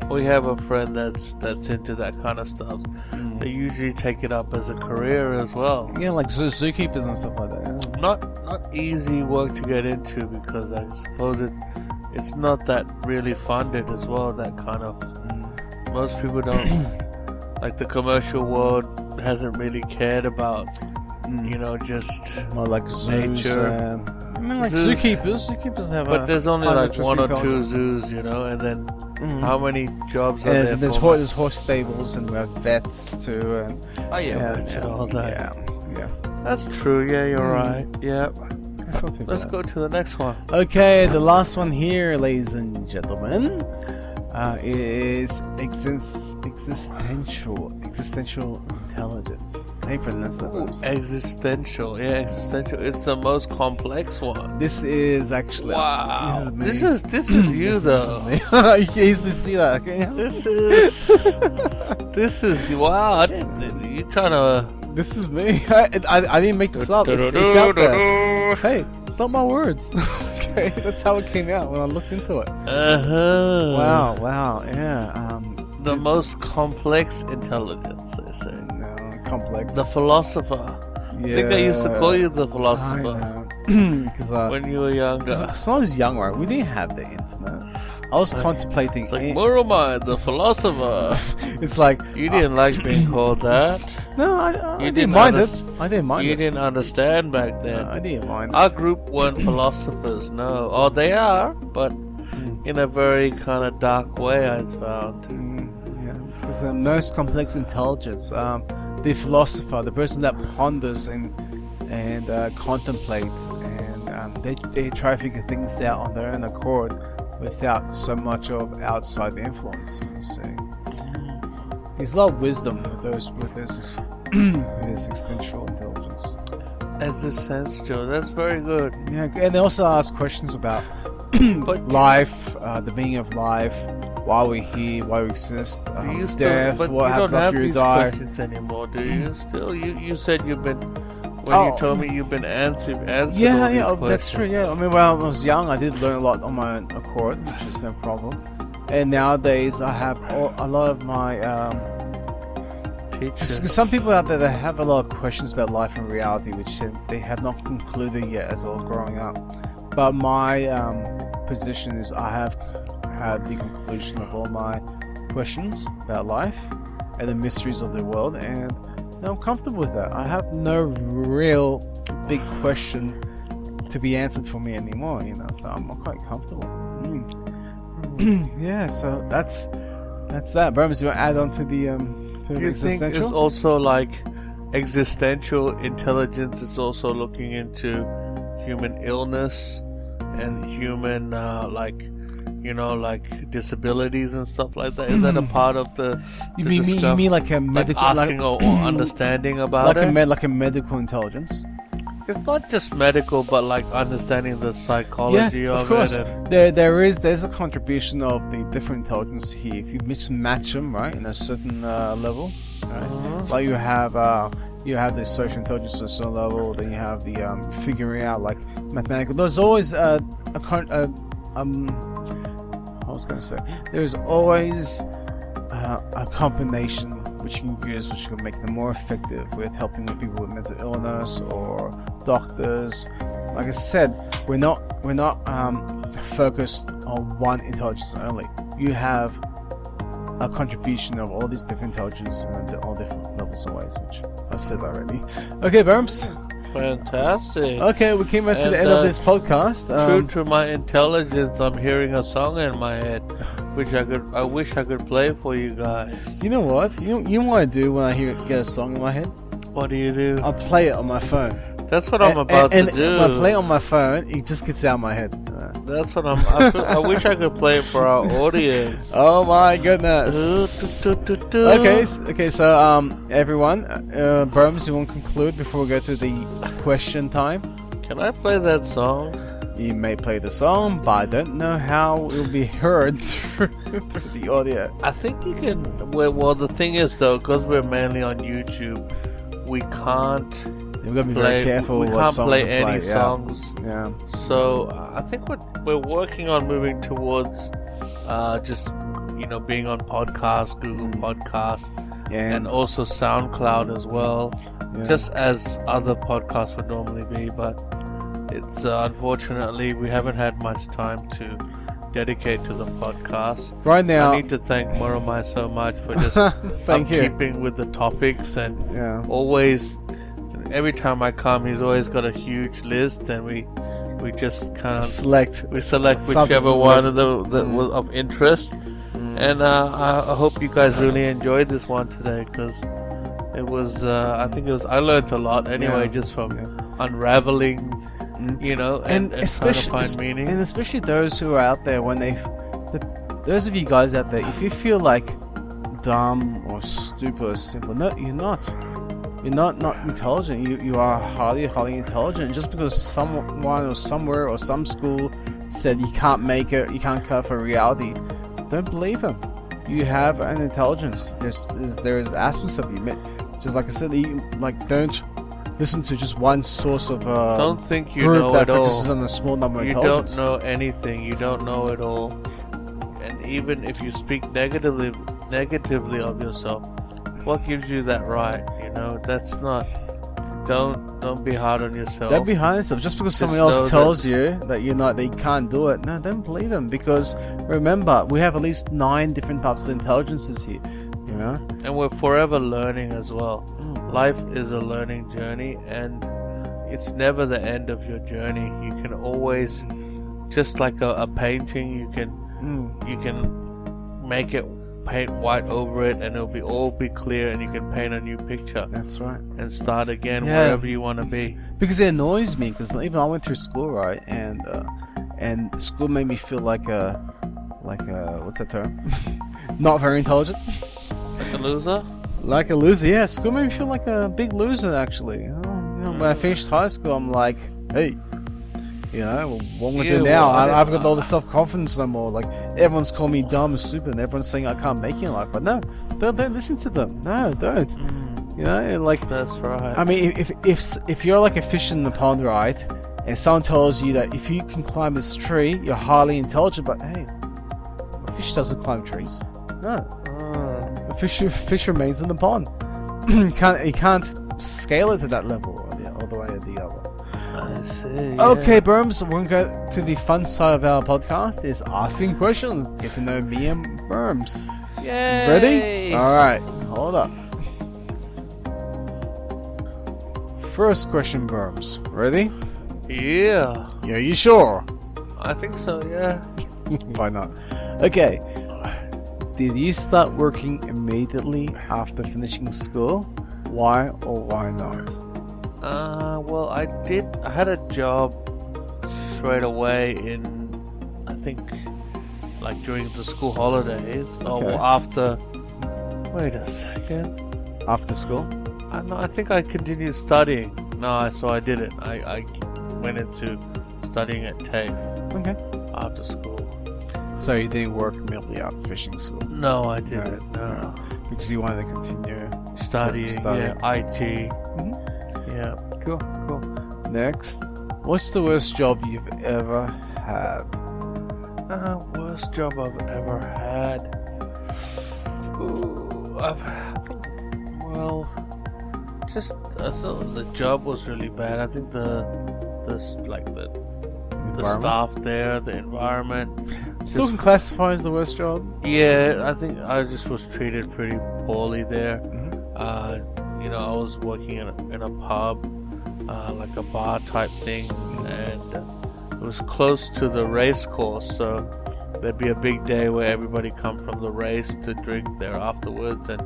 we have a friend that's into that kind of stuff. They usually take it up as a career as well. Yeah, like zookeepers and stuff like that. Yeah. Not easy work to get into because I suppose it's not that really funded as well. That kind of most people don't like the commercial world hasn't really cared about just more like zoos. nature. I mean, like Zoos. Zookeepers have. But there's only like interesting one or two intelligence. zoos, and then how many jobs are And there? there's horse stables and we have vets too. And vets and all that. Yeah. That's true. Yeah, you're right. Yeah. That's not too Let's bad. go to the next one. Okay, the last one here, ladies and gentlemen, is existential intelligence. How do you pronounce that? Burmz? Existential. Yeah, existential. It's the most complex one. This is actually Wow. This is me. This is you though. This is me. You can easily see that. Okay? This is wow. You trying to? This is me. I didn't make this up. It's out there. Hey, it's not my words. Okay, that's how it came out when I looked into it. Wow. Yeah. The most complex intelligence, they say. No, complex. The philosopher. Yeah. I think I used to call you the philosopher Because when you were younger. when I was young, right, we didn't have the internet. I was contemplating. It's like Muramai, the philosopher. It's like You didn't like being called that. no, I You didn't mind it. underst- I didn't mind You it. didn't understand back then. No, I didn't mind it. Our group weren't philosophers, no. Oh, they are, but in a very kind of dark way, I found. Yeah, because the most complex intelligence, the philosopher, the person that ponders and contemplates, and they try to figure things out on their own accord without so much of outside influence. You see, there's a lot of wisdom with this existential intelligence. Existential, that's very good. Yeah, and they also ask questions about life, the meaning of life, why we're here, why we exist, Do you still, death, but what you happens don't have after you these die. questions anymore, do you? Still, you said you've been. When you told me you've been answered all Yeah, these that's true. Yeah, I mean, when I was young, I did learn a lot on my own accord, which is no problem. And nowadays, I have a lot of my Teachers. some people out there that have a lot of questions about life and reality, which they have not concluded yet as I was growing up. But my position is I have had the conclusion of all my questions about life and the mysteries of the world, and I'm comfortable with that. I have no real big question to be answered for me anymore, so I'm quite comfortable. Yeah, so that's that. Burmz, you want to add on to the Do you think it's existential? also like existential intelligence is also looking into human illness and human like disabilities and stuff like that? Is that a part of the You the mean discovery? like a Like medical, asking or understanding about it? like a medical intelligence? It's not just medical, but like understanding the psychology Yeah, of of course. it. And, There's a contribution of the different intelligence here. If you match them right in a certain level, right? Like you have the social intelligence at a certain level, then you have the figuring out like mathematical. There's always I was gonna say there's always a combination which you can use, which can make them more effective with helping with people with mental illness or doctors. Like I said, we're not focused on one intelligence only. You have a contribution of all these different intelligence and all different levels and ways, which I've said already. Okay, Burmz. fantastic. Okay, we came to And, the end of this podcast. True to my intelligence, I'm hearing a song in my head, which I wish I could play for you guys. You know what? You know what I do when I get a song in my head? What do you do? I'll play it on my phone. That's what I'm about to do. And when I play on my phone, it just gets out of my head. That's what I wish I could play it for our audience. Oh my goodness. Okay, so everyone, Burmz, you want to conclude before we go to the question time? Can I play that song? You may play the song, but I don't know how it will be heard through the audio. I think you can. Well, the thing is though, because we're mainly on YouTube, we can't. You've got to be very careful. We what can't songs play we any songs. Yeah. So I think we're working on moving towards just being on podcasts, Google Podcasts, and also SoundCloud as well, just as other podcasts would normally be. But it's unfortunately we haven't had much time to dedicate to the podcast. Right now, I need to thank Murakai so much for just keeping with the topics and always. Every time I come, he's always got a huge list, and we just kind of select whichever one was of interest. And I hope you guys really enjoyed this one today, because it was I learned a lot anyway, just from unraveling, and especially trying to find meaning. And especially those who are out there, those of you guys out there, if you feel like dumb or stupid or simple, no, you're not. You're not intelligent. You are highly intelligent. Just because someone or somewhere or some school said you can't make it, you can't cut for reality, don't believe them. You have an intelligence. There's aspects of you. Just like I said, don't listen to just one source of don't think you group know that it all. focuses on a small number of You intelligence. don't know anything. You don't know it all. And even if you speak negatively of yourself, what gives you that right? That's not. Don't be hard on yourself. Don't be hard on yourself. Just because someone else tells you that that you can't do it, no, don't believe them. Because remember, we have at least 9 different types of intelligences here. And we're forever learning as well. Life is a learning journey, and it's never the end of your journey. You can always, just like a painting, you can make it. Paint white over it, and it'll be clear, and you can paint a new picture. That's right. And start again wherever you want to be. Because it annoys me, because even I went through school, right, and school made me feel like a what's that term? Not very intelligent. Like a loser. Like a loser, yeah. School made me feel like a big loser, actually. When I finished high school, I'm like, hey. What am I gonna do now? I've got all the self-confidence no more. Like, everyone's calling me dumb and stupid, and everyone's saying I can't make it in life. But no, don't listen to them. No, don't. That's right. I mean, if you're like a fish in the pond, right, and someone tells you that if you can climb this tree, you're highly intelligent, but hey, a fish doesn't climb trees. No, a fish remains in the pond. He can't scale it to that level, all the way to the other. I see. Okay, Burmz, we're going to go to the fun side of our podcast, is asking questions. Get to know me and Burmz. Yay! Ready? Alright, hold up. First question, Burmz. Ready? Yeah. Yeah, you sure? I think so, yeah. Why not? Okay. Did you start working immediately after finishing school? Why or why not? Well, I had a job straight away I think, like during the school holidays. Okay. Or after. Wait a second. After school? I think I continued studying. No, so I didn't. I went into studying at TAFE. Okay. After school. So you didn't work immediately after finishing school? No, I didn't. No. Because you wanted to continue studying. Yeah, IT. Mm-hmm. Yeah. Cool. Next, what's the worst job you've ever had? Worst job I've ever had. The job was really bad. I think the staff there, the environment. Still can classify as the worst job? Yeah, I think I just was treated pretty poorly there. Mm-hmm. I was working in a pub, like a bar type thing, and it was close to the race course, so there'd be a big day where everybody come from the race to drink there afterwards, and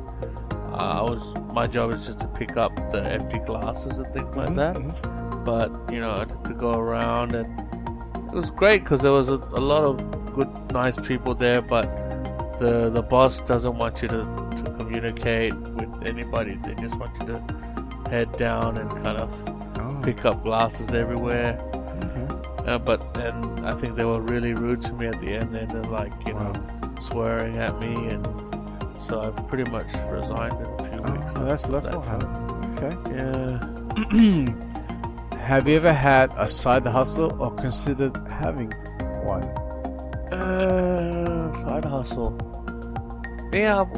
my job is just to pick up the empty glasses and things like that. but you know, I had to go around, and it was great because there was a lot of good, nice people there. But the boss doesn't want you to communicate with anybody. They just want you to head down and kind of pick up glasses everywhere. But then I think they were really rude to me at the end. They're like, you know, swearing at me, and so I pretty much resigned in a few weeks. That's what happened. Okay. Yeah. Have you ever had a side hustle or considered having one? Side hustle. Yeah, I'm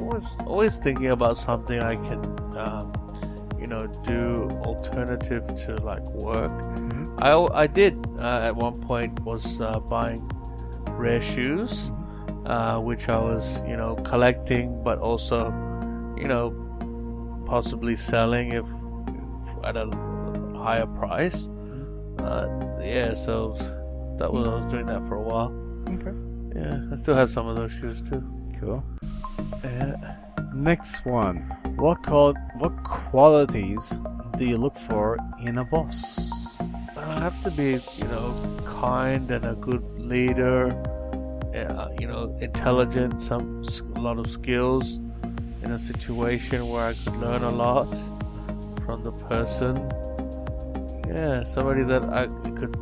always thinking about something I can, you know, do alternative to like work. I did at one point was buying rare shoes, which I was, you know, collecting, but also, you know, possibly selling if at a higher price. Yeah, so I was doing that for a while. Okay. Yeah, I still have some of those shoes too. Cool. Yeah. Next one. What qualities do you look for in a boss? I have to be, you know, kind and a good leader. You know, intelligent, a lot of skills in a situation where I could learn a lot from the person. Yeah, somebody that I could,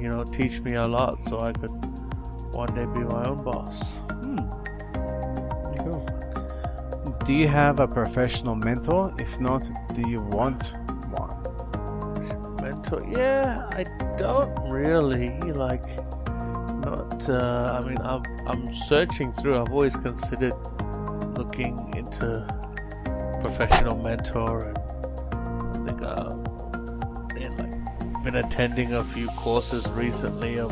you know, teach me a lot, so I could one day be my own boss. Cool. Do you have a professional mentor? If not, do you want one? Mentor? Yeah, I don't really like. Not. I mean, I'm searching through. I've always considered looking into professional mentor, and I think been attending a few courses recently of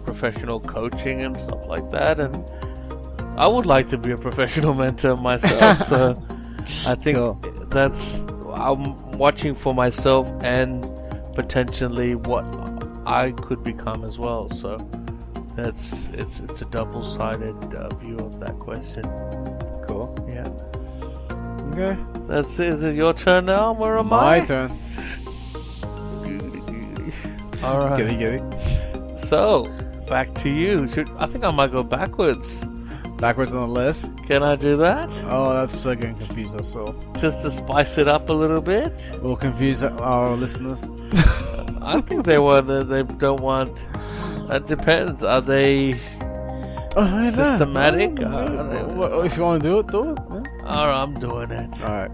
professional coaching and stuff like that, and I would like to be a professional mentor myself. So I think I'm watching for myself and potentially what I could become as well. So it's a double-sided view of that question. Cool. Yeah. Okay. That's it. Is it your turn now, Murakai? My turn. All right. Get it. So, back to you. I think I might go backwards. Backwards on the list. Can I do that? Oh, that's so going to confuse us all. Just to spice it up a little bit? We'll confuse our listeners. I think they don't want... It depends. Are they systematic? If you want to do it, do it. Yeah. Alright, I'm doing it. Alright.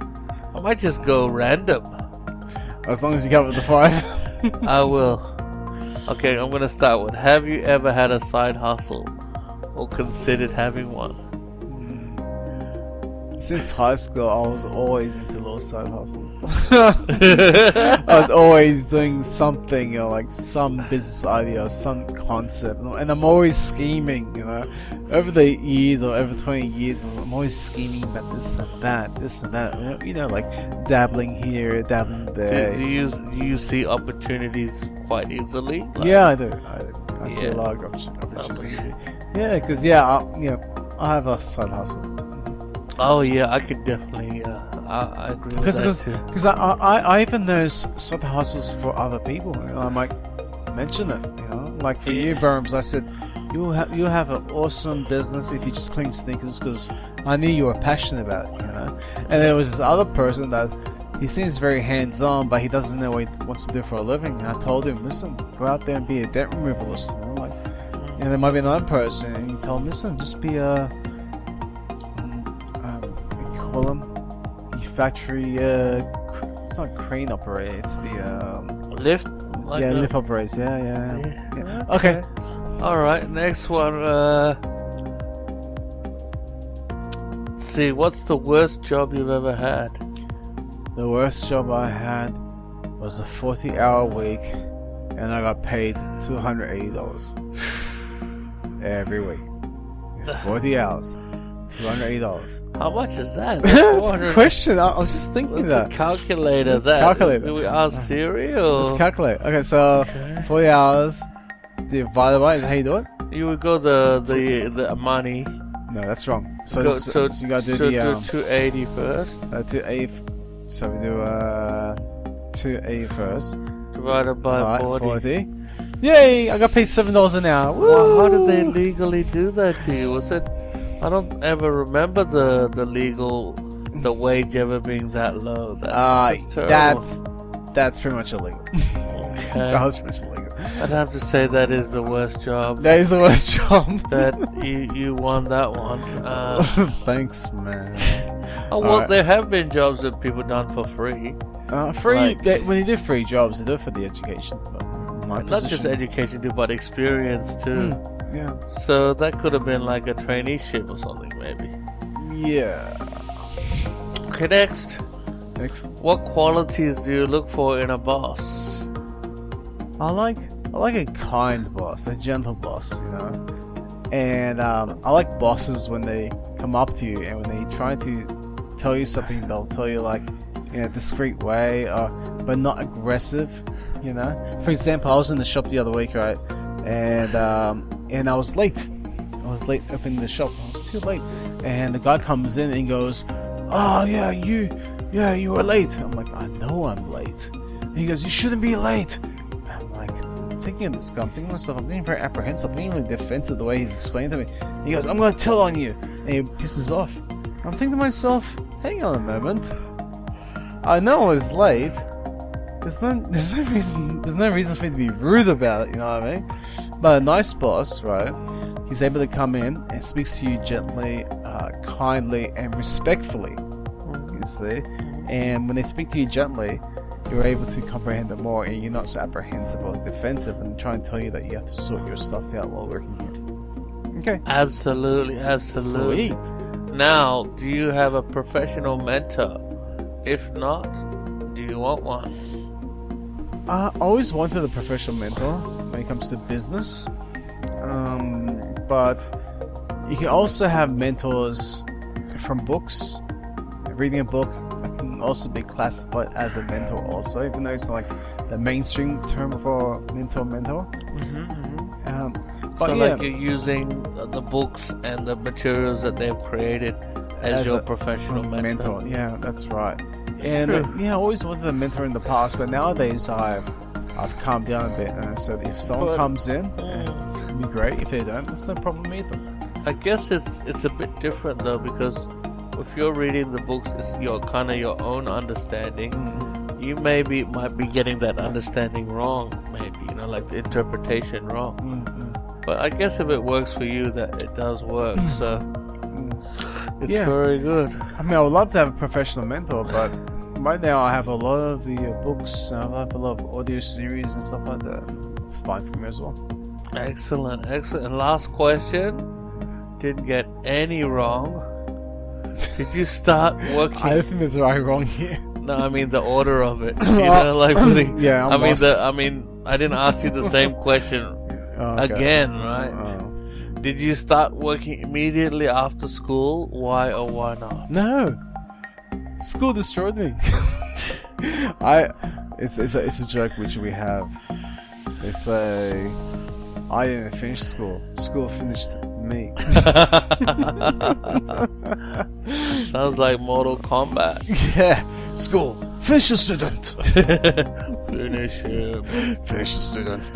I might just go random. As long as you cover the 5. I will. Okay, I'm going to start with, have you ever had a side hustle or considered having one? Since high school, I was always into little side hustles. I was always doing something, you know, like some business idea or some concept, and I'm always scheming, you know. Over the years or over 20 years, I'm always scheming about this and that, you know, like dabbling here, dabbling there. Do you see opportunities quite easily? Like, yeah, I do. I see a lot of opportunities. Yeah, because I have a side hustle. Oh yeah, I could definitely. I agree with that too. Because I even know side hustles for other people. You know, I might mention it. You know, like for you, Burmz, I said you'll have an awesome business if you just clean sneakers, because I knew you were passionate about it. You know, and there was this other person that he seems very hands-on, but he doesn't know what he wants to do for a living. And I told him, listen, go out there and be a debt removalist. You know, like, and there might be another person, and he told him, listen, just be a the factory it's not crane operator, it's the lift, like lift operators. Yeah. Okay. All right, next one. Let's see, what's the worst job you've ever had? The worst job I had was a 40-hour week, and I got paid $280 every week. 40 hours, $280. How much is that? That's a question. I was just thinking What's that. a calculator? Let's calculate it. We are serious. Let's calculate. Okay, so 40 hours divided by, is that how you do it? You would go the money. No, that's wrong. So Go, so you gotta do the 280 first. 280. So we do 280 first. divided by 40. Yay! I got paid $7 an hour. Woo! Well, how did they legally do that to you? Was it? I don't ever remember the wage ever being that low. That's terrible. That's pretty much illegal. Okay. That was pretty much illegal. I'd have to say that is the worst job. That is the worst job. That you won that one. Thanks, man. Oh well, there have been jobs that people done for free. When you do free jobs, they do it for the education. But not just education, but experience too. Yeah. So that could have been like a traineeship or something, maybe. Yeah. Okay, next. What qualities do you look for in a boss? I like a kind boss, a gentle boss, you know. And I like bosses when they come up to you and when they try to tell you something, they'll tell you like in a discreet way, but not aggressive, you know. For example, I was in the shop the other week, right, and I was late. I was late opening the shop. I was too late, and the guy comes in and he goes, "Oh yeah, you were late." I'm like, "I know I'm late." And he goes, "You shouldn't be late." I'm like, thinking of this guy, I'm thinking to myself, I'm being very apprehensive, I'm being really defensive the way he's explaining to me. And he goes, "I'm gonna tell on you," and he pisses off. I'm thinking to myself, hang on a moment. I know I was late. There's no reason for me to be rude about it, you know what I mean? But a nice boss, right? He's able to come in and speaks to you gently, kindly, and respectfully. You see? And when they speak to you gently, you're able to comprehend them more, and you're not so apprehensive or defensive and try and tell you that you have to sort your stuff out while working here. Okay. Absolutely. Sweet. Now, do you have a professional mentor? If not, do you want one? I always wanted a professional mentor when it comes to business. But you can also have mentors from books. Reading a book can also be classified as a mentor also, even though it's like the mainstream term for mentor. But so yeah, like you're using the books and the materials that they've created as your professional mentor. Yeah, that's right. And I always wanted a mentor in the past, but nowadays I've calmed down a bit, and I said if someone comes in, it'd be great. If they don't, that's no problem either. I guess it's a bit different though, because if you're reading the books, it's your own understanding. You might be getting that understanding wrong, maybe, you know, like the interpretation wrong. But I guess if it works for you, that it does work. So it's very good. I mean, I would love to have a professional mentor, but right now I have a lot of the books. I have a lot of audio series and stuff like that. It's fine for me as well. Excellent. And last question. Didn't get any wrong. Did you start working? I think there's right wrong here. No, I mean the order of it. You know, like putting, yeah. I didn't ask you the same question again, right? Did you start working immediately after school? Why or why not? No. School destroyed me. It's a joke which we have. They say I didn't finish school. School finished me. Sounds like Mortal Kombat. Yeah. School. Finish the student. Finish him. Finish the student.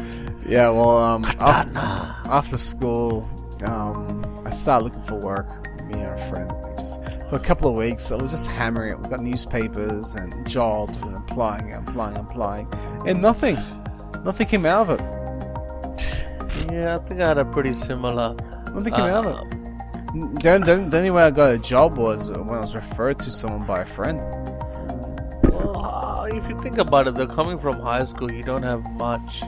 Yeah, well, after school, I started looking for work. Me and a friend. For a couple of weeks, I was just hammering it. We got newspapers and jobs and applying, and nothing came out of it. Yeah, I think I had a pretty similar. Nothing came out of it. The only way I got a job was when I was referred to someone by a friend. Well, if you think about it, though, coming from high school, you don't have much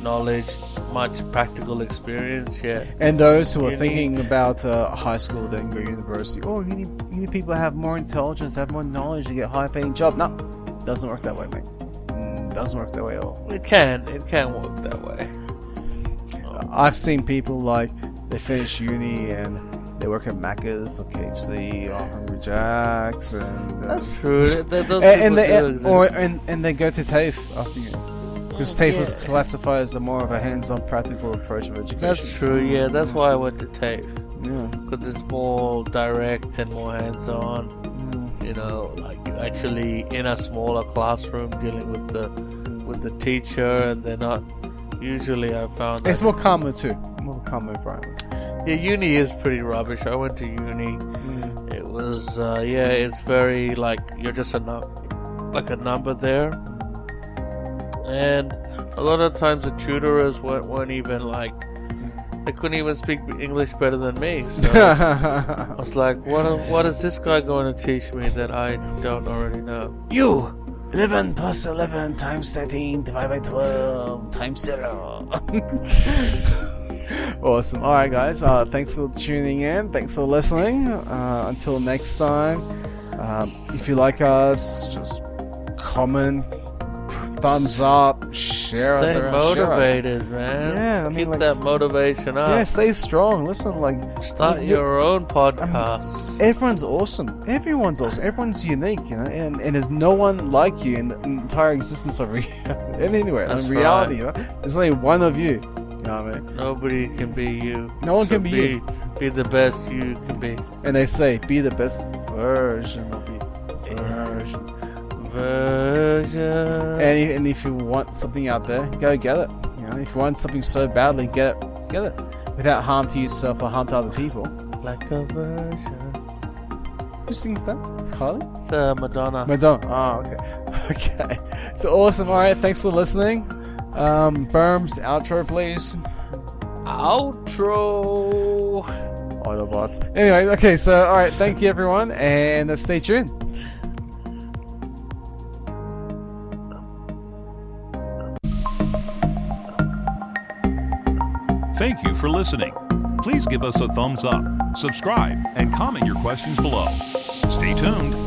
knowledge, much practical experience yet. And those who are thinking about high school, then go to university. Oh, you need people to have more intelligence, have more knowledge to get a high-paying job. No, doesn't work that way, mate. Doesn't work that way at all. It can work that way. I've seen people like they finish uni and they work at Macca's or KFC or Hungry Jack's, and that's true. And they go to TAFE after uni. Because TAFE was classified as more of a hands-on, practical approach of education. That's true, yeah. That's why I went to TAFE. Yeah. Because it's more direct and more hands-on. You know, like you're actually in a smaller classroom dealing with with the teacher, and they're not. Usually, I found that It's more calmer too. More calmer environment. yeah, uni is pretty rubbish. I went to uni. It was it's very like you're just a number there, and a lot of times the tutors weren't even like they couldn't even speak English better than me. So I was like, what is this guy going to teach me that I don't already know? You! 11 plus 11 times 13 divided by 12 times 0. Awesome. Alright, guys. Thanks for tuning in. Thanks for listening. Until next time. If you like us, just comment, thumbs up, share us. Stay motivated, man. Yeah, Keep that motivation up. Yeah, stay strong. Listen, Start your own podcast. Everyone's awesome. Everyone's awesome. Everyone's unique, and there's no one like you in the entire existence of anywhere. That's In reality, right. There's only one of you. You know what I mean? Nobody can be you. No one can be you. Be the best you can be. And they say, be the best version of you. Version. And if you want something out there, go get it. If you want something so badly, get it. Without harm to yourself or harm to other people. Like a version. Who sings that? Carly? It's Madonna. Madonna. Oh, okay. Okay. So awesome. Alright, thanks for listening. Burmz, outro please. Outro. Autobots. Anyway, okay, so alright, thank you everyone, and stay tuned. Thank you for listening. Please give us a thumbs up, subscribe, and comment your questions below. Stay tuned.